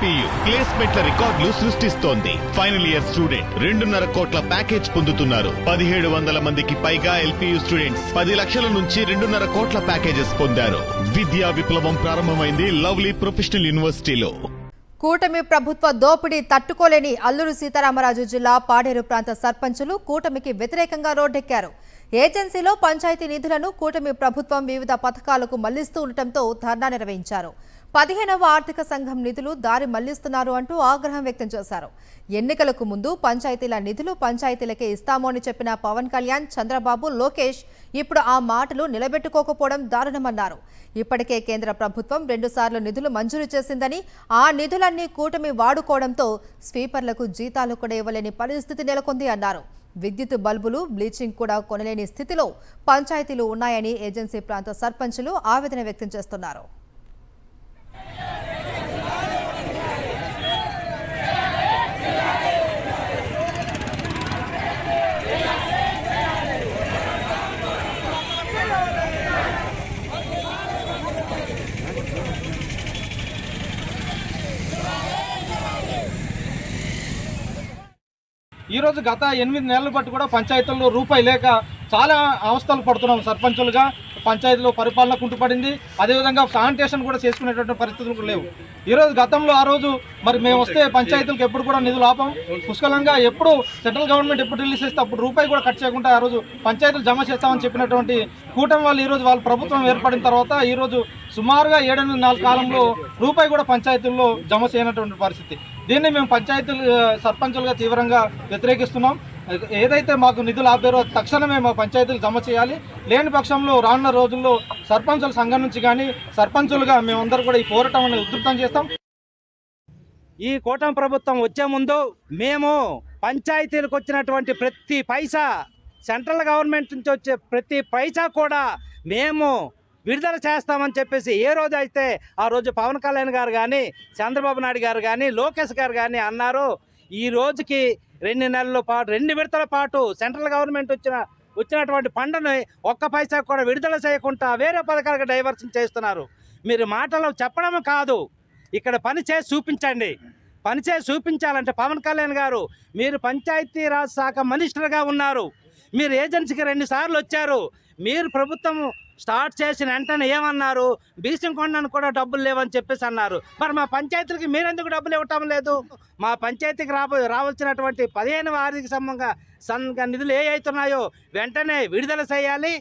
ఎల్పీయు ప్లేస్మెంట్ల రికార్డులు సృష్టిస్తోంది. Final year student 2.5 కోట్ల ప్యాకేజ్ పొందుతున్నారు. 1700 మందికి పైగా ఎల్పీయు స్టూడెంట్స్ 10 లక్షల నుంచి 2.5 కోట్ల ప్యాకేజెస్ పొందారు. విద్యా విప్లవం ప్రారంభమైంది లవ్లీ ప్రొఫెషనల్ యూనివర్సిటీలో. కూటమి ప్రభుత్వ దోపిడీ తట్టుకోలేని అల్లూరు సీతారామరాజు జిల్లా పాడేరు ప్రాంత సర్పంచులు కూటమికి వ్యతిరేకంగా రోడ్డెక్కారు. ఏజెన్సీలో పంచాయతీ నిధులను కూటమి ప్రభుత్వం వివిధ పథకాలకు మళ్లిస్తూ ఉండటంతో ధర్నా నిర్వహించారు. 15వ ఆర్థిక సంఘం నిధులు దారి మళ్లిస్తున్నారు అంటూ ఆగ్రహం వ్యక్తం చేశారు. ఎన్నికలకు ముందు పంచాయతీల నిధులు పంచాయతీలకే ఇస్తాము అని చెప్పిన పవన్ కళ్యాణ్, చంద్రబాబు, లోకేష్ ఇప్పుడు ఆ మాటలు నిలబెట్టుకోకపోవడం దారుణమన్నారు. ఇప్పటికే కేంద్ర ప్రభుత్వం 2 సార్లు నిధులు మంజూరు చేసిందని, ఆ నిధులన్నీ కూటమి వాడుకోవడంతో స్వీపర్లకు జీతాలు కూడా ఇవ్వలేని పరిస్థితి నెలకొంది అన్నారు. విద్యుత్ బల్బులు, బ్లీచింగ్ కూడా కొనలేని స్థితిలో పంచాయతీలు ఉన్నాయని ఏజెన్సీ ప్రాంత సర్పంచులు ఆవేదన వ్యక్తం చేస్తున్నారు. ఈరోజు గత 8 నెలలు బట్టి కూడా పంచాయతీల్లో రూపాయి లేక చాలా అవస్థలు పడుతున్నాం. సర్పంచులుగా పంచాయతీలో పరిపాలన కుంటుపడింది. అదేవిధంగా శానిటేషన్ కూడా చేసుకునేటువంటి పరిస్థితులు లేవు. ఈరోజు గతంలో ఆ రోజు మరి మేము వస్తే పంచాయతీలకు ఎప్పుడు కూడా నిధులు ఆపం. పుష్కలంగా ఎప్పుడు సెంట్రల్ గవర్నమెంట్ ఎప్పుడు రిలీజ్ చేస్తే అప్పుడు రూపాయి కూడా కట్ చేయకుండా ఆ రోజు పంచాయతీలు జమ చేస్తామని చెప్పినటువంటి కూటమి వాళ్ళు ఈరోజు వాళ్ళ ప్రభుత్వం ఏర్పడిన తర్వాత ఈరోజు సుమారుగా 7-8 నెలల కాలంలో రూపాయి కూడా పంచాయతీల్లో జమ చేయనటువంటి పరిస్థితి. దీన్ని మేము పంచాయతీలు సర్పంచులుగా తీవ్రంగా వ్యతిరేకిస్తున్నాం. ఏదైతే మాకు నిధులు ఆపారో తక్షణమే మా పంచాయతీలు జమ చేయాలి. లేని పక్షంలో రానున్న రోజుల్లో సర్పంచుల సంఘం నుంచి కానీ సర్పంచులుగా మేమందరూ కూడా ఈ పోరాటాన్ని ఉధృతం చేస్తాం. ఈ కూటమి ప్రభుత్వం వచ్చే ముందు మేము పంచాయతీలకు వచ్చినటువంటి ప్రతి పైసా, సెంట్రల్ గవర్నమెంట్ నుంచి వచ్చే ప్రతి పైసా కూడా మేము విడుదల చేస్తామని చెప్పేసి ఏ రోజు అయితే ఆ రోజు పవన్ కళ్యాణ్ గారు కానీ, చంద్రబాబు నాయుడు గారు కానీ, లోకేష్ గారు కానీ అన్నారు. ఈ రోజుకి 2 నెలల పాటు 2 విడతల పాటు సెంట్రల్ గవర్నమెంట్ వచ్చినటువంటి ఫండ్ని ఒక్క పైసా కూడా విడుదల చేయకుండా వేరే పథకాలకు డైవర్షన్ చేస్తున్నారు. మీరు మాటలు చెప్పడం కాదు, ఇక్కడ పని చేసి చూపించండి. పని చేసి చూపించాలంటే పవన్ కళ్యాణ్ గారు, మీరు పంచాయతీరాజ్ శాఖ మినిస్టర్గా ఉన్నారు. మీరు ఏజెన్సీకి 2 సార్లు వచ్చారు. మీరు ప్రభుత్వం స్టార్ట్ చేసిన వెంటనే ఏమన్నారు? బీసింగ్ కొండను కూడా డబ్బులు లేవని చెప్పేసి అన్నారు. మరి మా పంచాయతీలకి మీరెందుకు డబ్బులు ఇవ్వటం లేదు? మా పంచాయతీకి రావాల్సినటువంటి 15వ ఆర్థిక సంఘ నిధులు ఏ అవుతున్నాయో వెంటనే విడుదల చేయాలి.